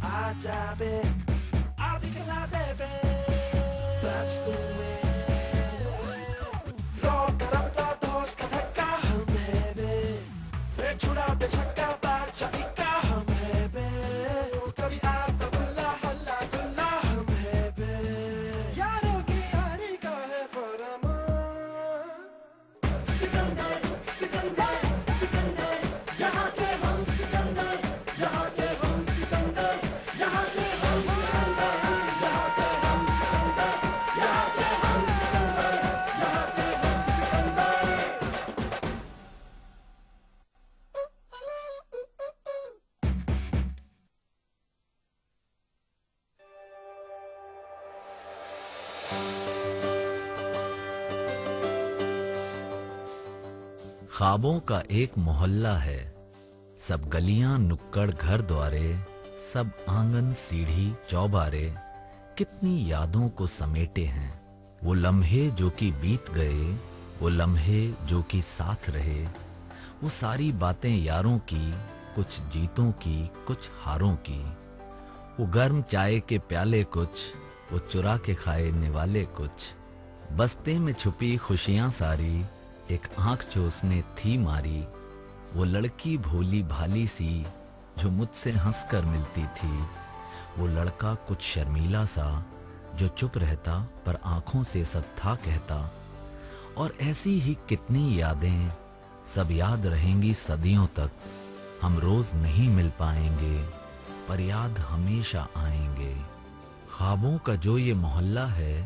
आजा बे आ दिखला दे बे That's the way लौट रखता दोस्त का धक्का हमें बे छुड़ा दे छक्का बाजा इक्का हमें बे कभी आता गुल्ला हल्ला गुल्ला हमें बे यारों की यारी का है फरमान सिकंदर सिकंदर सिकंदर यहाँ के हम सिकंदर यहाँ के हम सिकंदर यहाँ के हम सिकंदर यहाँ के हम सिकंदर यहाँ के हम सिकंदर यहाँ के हम सिकंदर ख्वाबों का एक मोहल्ला है, सब गलियां नुक्कड़ घर द्वारे, सब आंगन सीढ़ी चौबारे, कितनी यादों को समेटे हैं। वो लम्हे जो कि बीत गए, वो लम्हे जो कि साथ रहे, वो सारी बातें यारों की, कुछ जीतों की कुछ हारों की। वो गर्म चाय के प्याले कुछ, वो चुरा के खाए निवाले कुछ। बस्ते में छुपी खुशियां सारी, एक आंख जो उसने थी मारी। वो लड़की भोली भाली सी जो मुझसे हंसकर मिलती थी, वो लड़का कुछ शर्मीला सा जो चुप रहता पर आंखों से सब था कहता। और ऐसी ही कितनी यादें सब याद रहेंगी सदियों तक। हम रोज नहीं मिल पाएंगे पर याद हमेशा आएंगे। ख्वाबों का जो ये मोहल्ला है,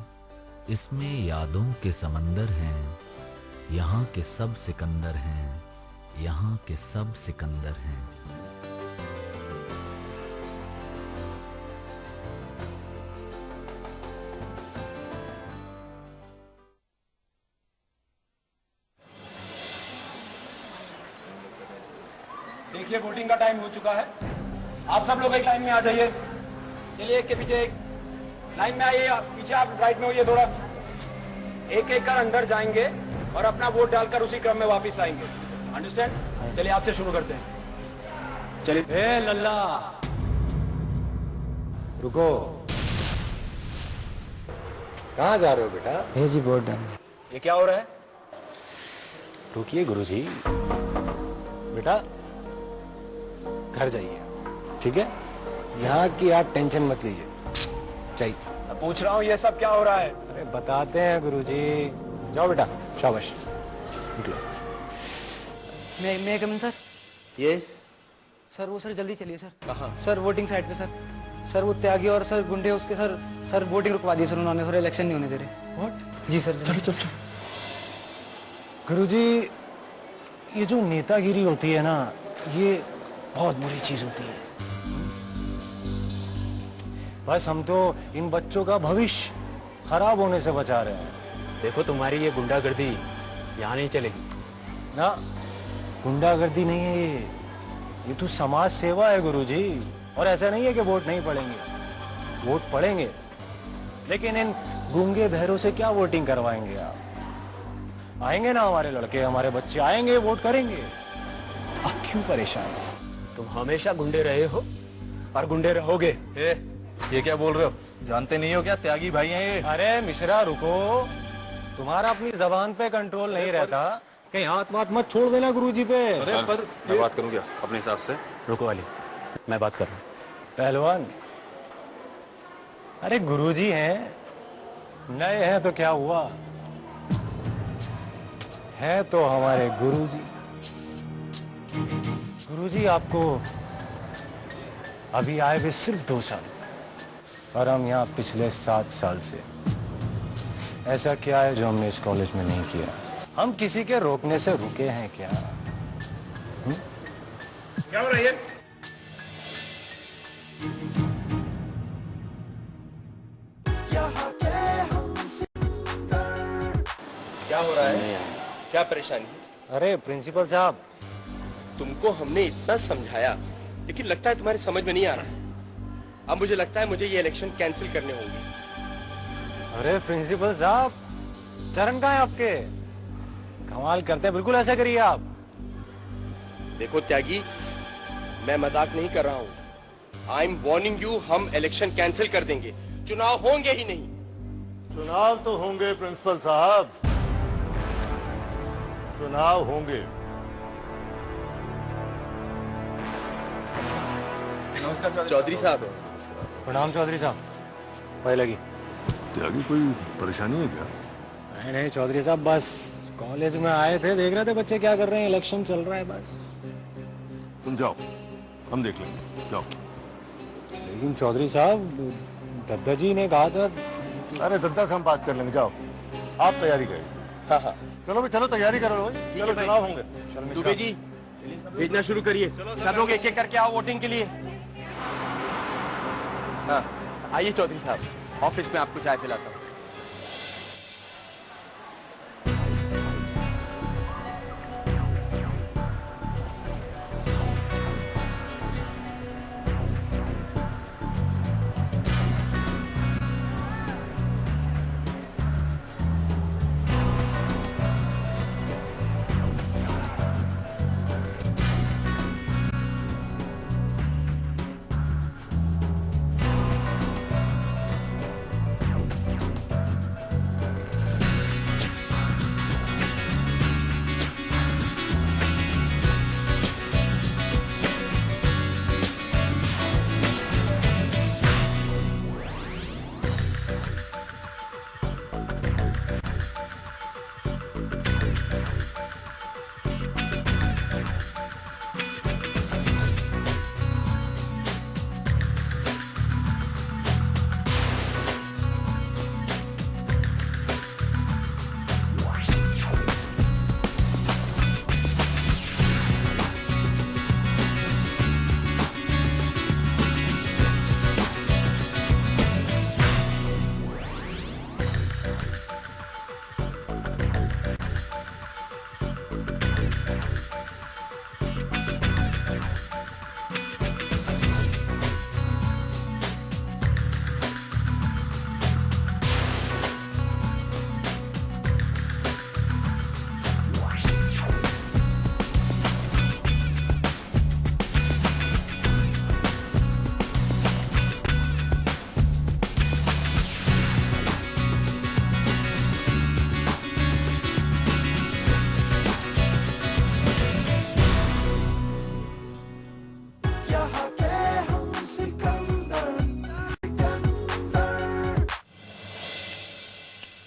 इसमें यादों के समंदर हैं। यहाँ के सब सिकंदर हैं, यहाँ के सब सिकंदर हैं। देखिए वोटिंग का टाइम हो चुका है, आप सब लोग एक लाइन में आ जाइए। चलिए एक के पीछे एक लाइन में आइए। आप पीछे आप राइट में होइए थोड़ा। एक एक कर अंदर जाएंगे और अपना वोट डालकर उसी क्रम में वापस आएंगे। अंडरस्टैंड? चलिए आपसे शुरू करते हैं। चलिए। ए लल्ला रुको, कहाँ जा रहे हो बेटा? है जी वोट डालने। ये क्या हो रहा है? रुकिए गुरुजी, बेटा घर जाइए, ठीक है? यहाँ की आप टेंशन मत लीजिए। चाहिए मैं पूछ रहा हूँ ये सब क्या हो रहा है? अरे बताते हैं गुरुजी। जाओ बेटा, शाबाश, निकलो। मैं कमिंग सर? यस सर वो सर जल्दी चलिए सर। कहाँ? सर वोटिंग साइड पे सर। सर वो त्यागी और सर गुंडे उसके सर सर वोटिंग रुकवा दी सर उन्होंने। सर इलेक्शन नहीं होने दे रहे। व्हाट? जी सर। चलो चलो। गुरुजी ये जो नेतागिरी होती है ना, ये बहुत बुरी चीज होती है। बस हम तो इन बच्चों का भविष्य खराब होने से बचा रहे हैं। देखो तुम्हारी ये गुंडागर्दी यहाँ नहीं चलेगी ना। गुंडागर्दी नहीं है ये तो समाज सेवा है गुरुजी। और ऐसा नहीं है कि वोट नहीं पड़ेंगे, वोट पड़ेंगे, लेकिन इन गूंगे बहरों से क्या वोटिंग करवाएंगे आप? आएंगे ना हमारे लड़के, हमारे बच्चे आएंगे, वोट करेंगे। आप क्यों परेशान हो? तुम हमेशा गुंडे रहे हो और गुंडे रहोगे। ये क्या बोल रहे हो? जानते नहीं हो क्या त्यागी भाई हैं ये? अरे मिश्रा रुको, तुम्हारा अपनी जबान पे कंट्रोल नहीं रहता। कहीं हाथ मात मत छोड़ देना गुरुजी पे। अरे पर मैं बात करूं क्या अपने हिसाब से? रुको वाली, मैं बात कर रहा हूँ। पहलवान, अरे गुरुजी हैं, नए हैं तो क्या हुआ, है तो हमारे गुरुजी। गुरुजी आपको अभी आए हुए सिर्फ 2 साल, और हम यहाँ पिछले 7 साल से। ऐसा क्या है जो हमने इस कॉलेज में नहीं किया? हम किसी के रोकने से रुके हैं क्या? क्या हो रहा है? क्या हो रहा है? क्या परेशानी है? अरे प्रिंसिपल साहब, तुमको हमने इतना समझाया लेकिन लगता है तुम्हारी समझ में नहीं आ रहा है। अब मुझे लगता है मुझे ये इलेक्शन कैंसिल करने होंगे। अरे प्रिंसिपल साहब, चरण कहाँ है आपके? कमाल करते हैं, बिल्कुल ऐसा करिए आप। देखो त्यागी, मैं मजाक नहीं कर रहा हूँ। आई एम वार्निंग यू, हम इलेक्शन कैंसिल कर देंगे, चुनाव होंगे ही नहीं। चुनाव तो होंगे प्रिंसिपल साहब, चुनाव होंगे। चौधरी साहब। प्रणाम चौधरी साहब। भाई लगी त्यागी, कोई परेशानी है क्या? नहीं नहीं चौधरी साहब, बस कॉलेज में आए थे, देख रहे थे बच्चे क्या कर रहे हैं, इलेक्शन चल रहा है बस। तुम जाओ, हम देख लेंगे, जाओ। लेकिन चौधरी साहब, दद्दा जी ने कहा था। अरे दद्दा से हम बात कर लेंगे, जाओ आप तैयारी करिए। हाँ हाँ, चलो भाई, चलो तैयारी करो भाई, चलो चुनाव होंगे। दुबे जी भेजना शुरू करिए, सब लोग एक एक करके आओ वोटिंग के लिए। हाँ आइए चौधरी साहब, ऑफिस में आपको चाय पिलाता हूँ।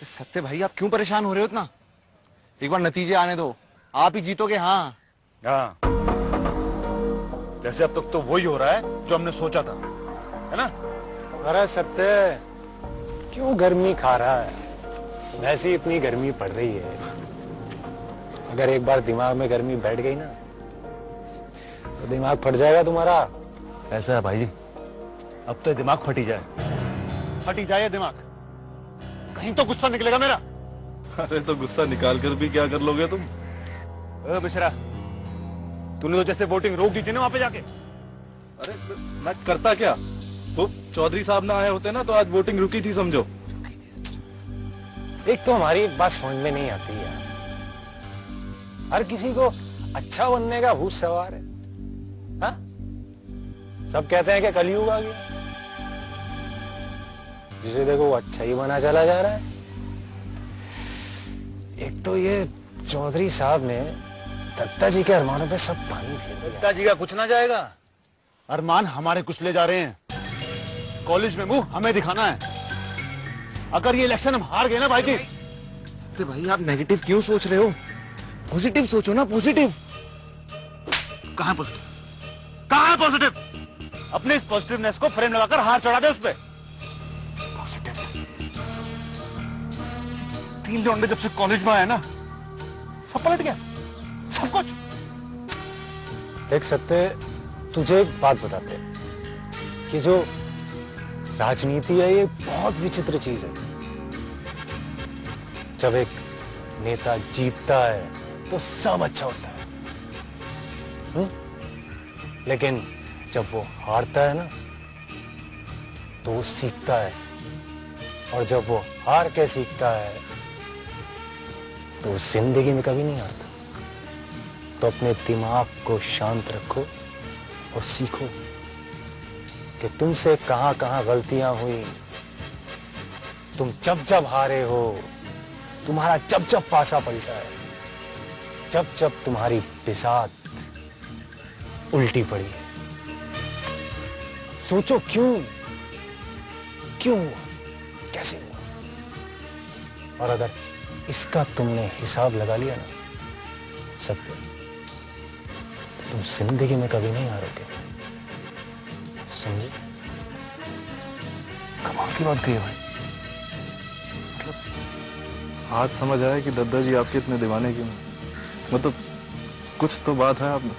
सत्य भाई, आप क्यों परेशान हो रहे हो इतना? एक बार नतीजे आने दो, आप ही जीतोगे। हाँ हाँ, जैसे अब तक तो वही हो रहा है जो हमने सोचा था, है ना? अरे सत्य, क्यों गर्मी खा रहा है? वैसे ही इतनी गर्मी पड़ रही है, अगर एक बार दिमाग में गर्मी बैठ गई ना तो दिमाग फट जाएगा तुम्हारा। ऐसा है भाई जी, अब तो दिमाग फटी जाए दिमाग, कहीं तो गुस्सा निकलेगा मेरा। अरे तो गुस्सा निकाल कर भी क्या कर लोगे तुम? बिशरा, तूने तो जैसे वोटिंग रोक दी थी ना वहां पे जाके। अरे मैं करता क्या? वो चौधरी साहब ना आए होते ना तो आज वोटिंग रुकी थी समझो। एक तो हमारी एक बात समझ में नहीं आती है, हर किसी को अच्छा बनने का भूत सवार है। हा? सब कहते हैं कि कलयुग आ गया, जिसे देखो वो अच्छा ही बना चला जा रहा है। एक तो ये चौधरी साहब ने दत्ता जी के अरमानों पे सब पानी फेर दिया। दत्ता जी का कुछ ना जाएगा, अरमान हमारे कुछ ले जा रहे हैं। कॉलेज में मुंह हमें दिखाना है। अगर ये इलेक्शन हम हार गए ना भाई जी। तो भाई आप नेगेटिव क्यों सोच रहे हो? पॉजिटिव सोचो ना, पॉजिटिव। कहां पॉजिटिव? कहां है पॉजिटिव? अपने इस पॉजिटिवनेस को फ्रेम लगाकर हार चढ़ा दे उस पे। पॉजिटिव। 3 लौंडे जब से कॉलेज में आए ना, सब पलट गया, सब कुछ। देख सत्य, तुझे एक बात बताते हैं, कि जो राजनीति है ये बहुत विचित्र चीज है। जब एक नेता जीतता है तो सब अच्छा होता है, लेकिन जब वो हारता है ना तो वो सीखता है, और जब वो हार के सीखता है तो वो जिंदगी में कभी नहीं हारता। तो अपने दिमाग को शांत रखो और सीखो। कि तुमसे कहां कहां गलतियां हुई। तुम जब जब हारे हो, तुम्हारा जब जब पासा पलटा है, जब जब तुम्हारी बिसात उल्टी पड़ी है। सोचो क्यों हुआ, कैसे हुआ। और अगर इसका तुमने हिसाब लगा लिया ना सत्य, तो तुम जिंदगी में कभी नहीं हारोगे, समझे? कमाल की बात कही है भाई। आज समझ आया कि दद्दा जी आपके इतने दीवाने क्यों हैं। मतलब कुछ तो बात है आप में।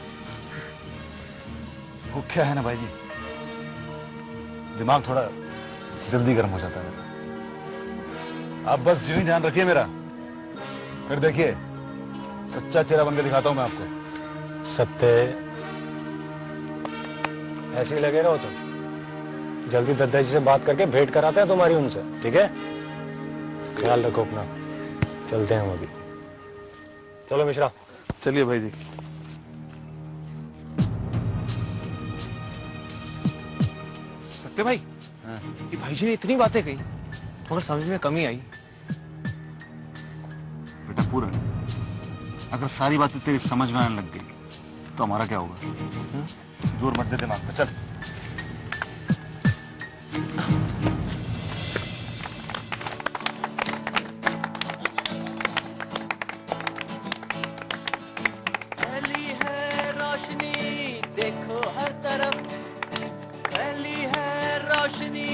वो क्या है ना भाई जी, दिमाग थोड़ा जल्दी गर्म हो जाता है। आप बस यूं ही ध्यान रखिए मेरा, फिर देखिए सच्चा चेहरा बनकर दिखाता हूं मैं आपको। सत्य, ऐसे ही लगे रहो तुम। जल्दी दद्दा जी से बात करके भेंट कराते हैं तुम्हारी उनसे, ठीक है? ख्याल रखो अपना, चलते हैं हम अभी। चलो मिश्रा। चलिए भाई जी। सत्य भाई, ये भाई जी ने इतनी बातें कही मगर समझ में कमी आई। बेटा पूरा, अगर सारी बातें तेरी समझ में आने लग गई तो हमारा क्या होगा? जोर मत दे दिमाग में, चल। फैली है रोशनी देखो हर तरफ, फैली है रोशनी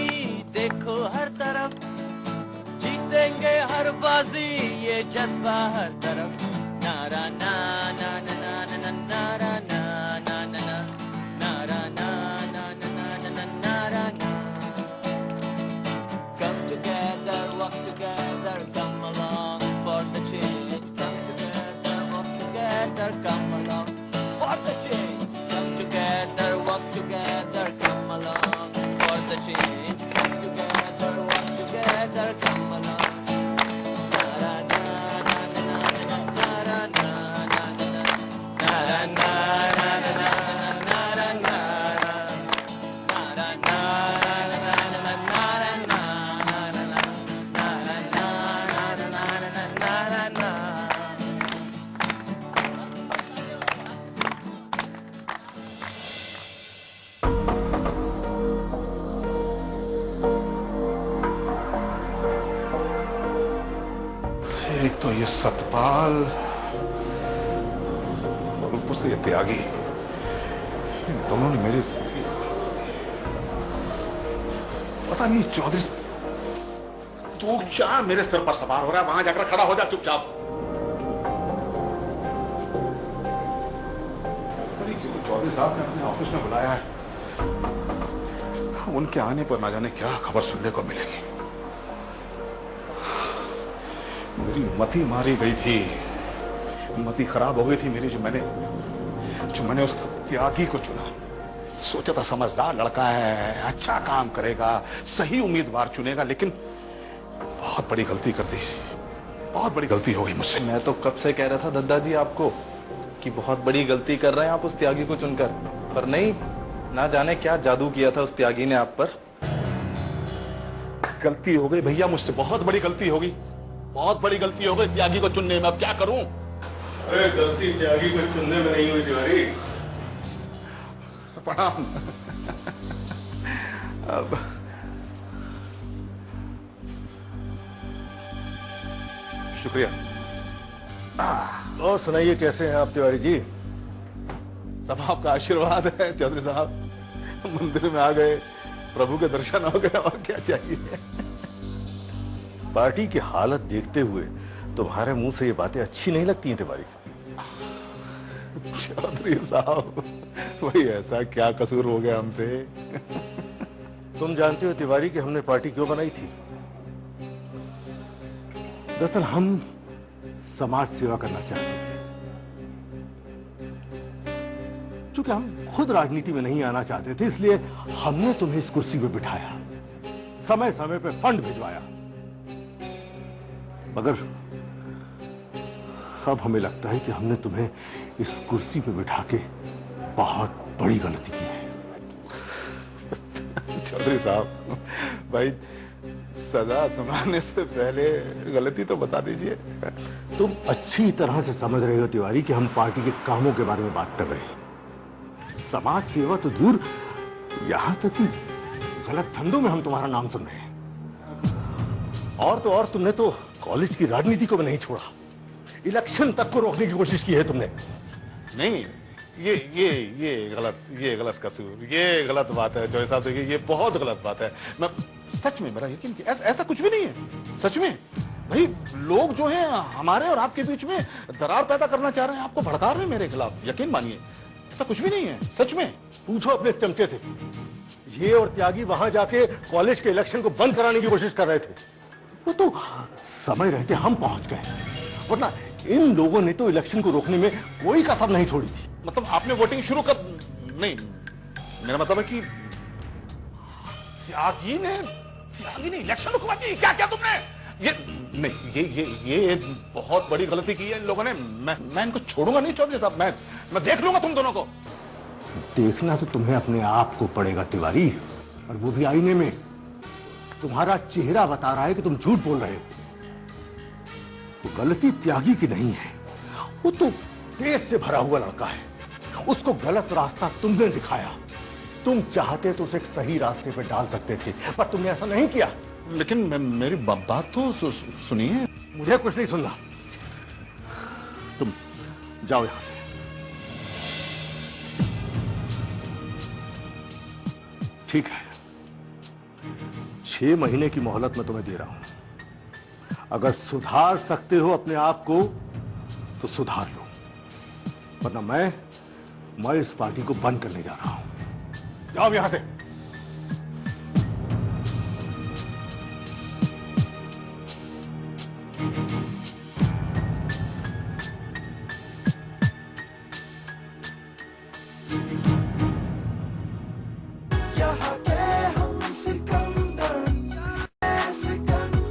देखो हर तरफ, जीतेंगे हर बाजी ये जज्बा हर तरफ। नारा ना ना ना ना ना नारा ना ना ना ना नारा ना ना ना ना ना नारा ना। Come together, walk together, come along for the change. Come together, walk together, come along for the change. Come together, walk together, come along for the change. Come together, walk together, come along. Nara na na na na nara na na na nara na na na nara na nara na na nara na. एक तो ये सतपाल और ऊपर से ये त्यागी, इन दोनों ने मेरे पता नहीं चौधरी तू क्या मेरे सिर पर सवार हो रहा है? वहां जाकर खड़ा हो जा चुपचाप। पता नहीं क्यों चौधरी साहब ने अपने ऑफिस में बुलाया है। उनके आने पर ना जाने क्या खबर सुनने को मिलेगी। मेरी मति मारी गई थी, मति खराब हो गई थी मेरी, जो मैंने उस त्यागी को चुना। सोचा था समझदार लड़का है, अच्छा काम करेगा, सही उम्मीदवार चुनेगा, लेकिन बहुत बड़ी गलती कर दी, बहुत बड़ी गलती हो गई मुझसे। मैं तो कब से कह रहा था दद्दा जी आपको कि बहुत बड़ी गलती कर रहे हैं आप उस त्यागी को चुनकर, पर नहीं, ना जाने क्या जादू किया था उस त्यागी ने आप पर। गलती हो गई भैया मुझसे, बहुत बड़ी गलती हो गई, बहुत बड़ी गलती हो गई त्यागी को चुनने में। अब क्या करूं? अरे गलती त्यागी को चुनने में नहीं हुई तिवारी। प्रणाम। अब शुक्रिया। और सुनाइए कैसे हैं आप तिवारी जी? सब आपका आशीर्वाद है चौधरी साहब। मंदिर में आ गए, प्रभु के दर्शन हो गए, और क्या चाहिए। पार्टी की हालत देखते हुए तुम्हारे मुंह से ये बातें अच्छी नहीं लगती हैं तिवारी। चौधरी साहब वही ऐसा क्या कसूर हो गया हमसे? तुम जानते हो तिवारी कि हमने पार्टी क्यों बनाई थी? दरअसल हम समाज सेवा करना चाहते थे। चूंकि हम खुद राजनीति में नहीं आना चाहते थे, इसलिए हमने तुम्हें इस कुर्सी पे बिठाया, समय समय पे फंड भिजवाया। मगर अब हमें लगता है कि हमने तुम्हें इस कुर्सी पे बिठा के बहुत बड़ी गलती की है। चौधरी साहब, भाई सजा सुनाने से पहले गलती तो बता दीजिए। तुम अच्छी तरह से समझ रहे हो तिवारी कि हम पार्टी के कामों के बारे में बात कर रहे हैं। समाज सेवा तो दूर, यहां तक कि गलत धंधों में हम तुम्हारा नाम सुन रहे हैं। और तो और तुमने तो कॉलेज की राजनीति को भी नहीं छोड़ा, इलेक्शन तक को रोकने की कोशिश की है तुमने। नहीं, ये गलत कसूर, ये गलत बात है चौधरी साहब। देखिए ये बहुत गलत बात है। मैं सच में, मेरा यकीन, ऐसा कुछ भी नहीं है सच में। भाई लोग जो हैं हमारे और आपके बीच में दरार पैदा करना चाह रहे हैं, आपको भड़का रहे हैं मेरे खिलाफ। यकीन मानिए ऐसा कुछ भी नहीं है सच में। पूछो अपने चमचे से, ये और त्यागी वहां जाके कॉलेज के इलेक्शन को बंद कराने की कोशिश कर रहे थे। वो तो समय रहते हम पहुंच गए, वरना इन लोगों ने तो इलेक्शन को रोकने में कोई कसर नहीं छोड़ी थी। मतलब आपने वोटिंग शुरू कर, नहीं मेरा मतलब है कि त्यागी ने इलेक्शन रुकवा दी। क्या क्या तुमने ये नहीं, ये बहुत बड़ी गलती की है इन लोगों ने। मैं इनको छोड़ूंगा नहीं चौधरी साहब। मैं देख लूंगा तुम दोनों को। देखना तो तुम्हें अपने आप को पड़ेगा तिवारी, और वो भी आईने में। तुम्हारा चेहरा बता रहा है कि तुम झूठ बोल रहे हो। वो गलती त्यागी की नहीं है, वो तो देश से भरा हुआ लड़का है। उसको गलत रास्ता तुमने दिखाया। तुम चाहते तो उसे एक सही रास्ते पे डाल सकते थे, पर तुमने ऐसा नहीं किया। लेकिन मेरी बात तो सुनिए। मुझे कुछ नहीं सुनना, तुम जाओ यहां से। ठीक है, 6 महीने की मोहलत मैं तुम्हें दे रहा हूं। अगर सुधार सकते हो अपने आप को तो सुधार लो, वरना मैं इस पार्टी को बंद करने जा रहा हूं। जाओ यहां से। यहाँ के हम सिकंदर, सिकंदर।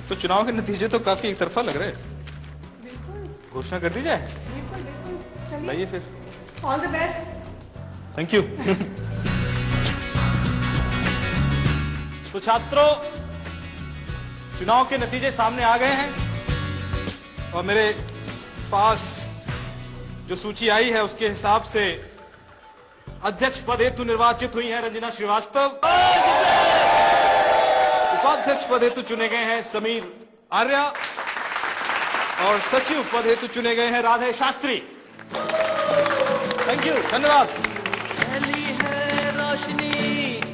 तो चुनाव के नतीजे तो काफी एक तरफा लग रहे हैं। घोषणा कर दी जाए? लाइए फिर। All the best. Thank you. तो छात्रों, चुनाव के नतीजे सामने आ गए हैं और मेरे पास जो सूची आई है उसके हिसाब से अध्यक्ष पद हेतु निर्वाचित हुई है रंजना श्रीवास्तव। उपाध्यक्ष पद हेतु चुने गए हैं समीर आर्या और सचिव पद हेतु चुने गए हैं राधे शास्त्री। थैंक यू, धन्यवाद। फैली है रोशनी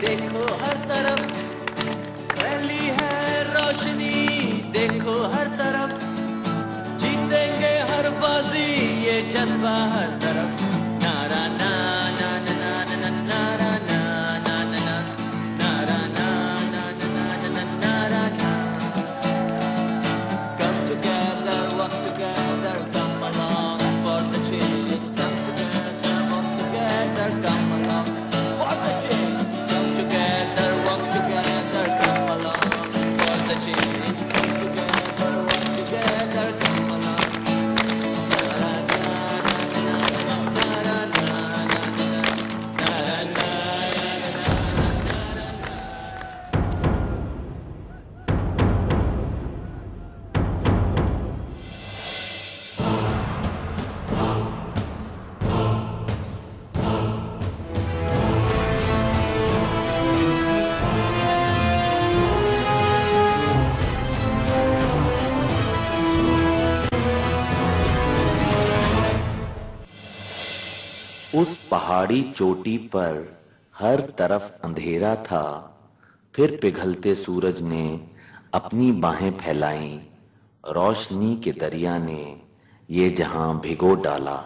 देखो हर तरफ, फैली है रोशनी देखो हर तरफ, जीतेंगे हर बाजी ये जज्बा हर तरफ। नारा ना ना ना ना ना नारा ना ना ना ना नारा ना ना ना ना ना नारा ना। Come together, walk together, come along for the change. Come together, walk together, come along for the change. Come together, walk together, come along for the change. पहाड़ी चोटी पर हर तरफ अंधेरा था, फिर पिघलते सूरज ने अपनी बाहें फैलाईं, रोशनी के दरिया ने ये जहां भिगो डाला।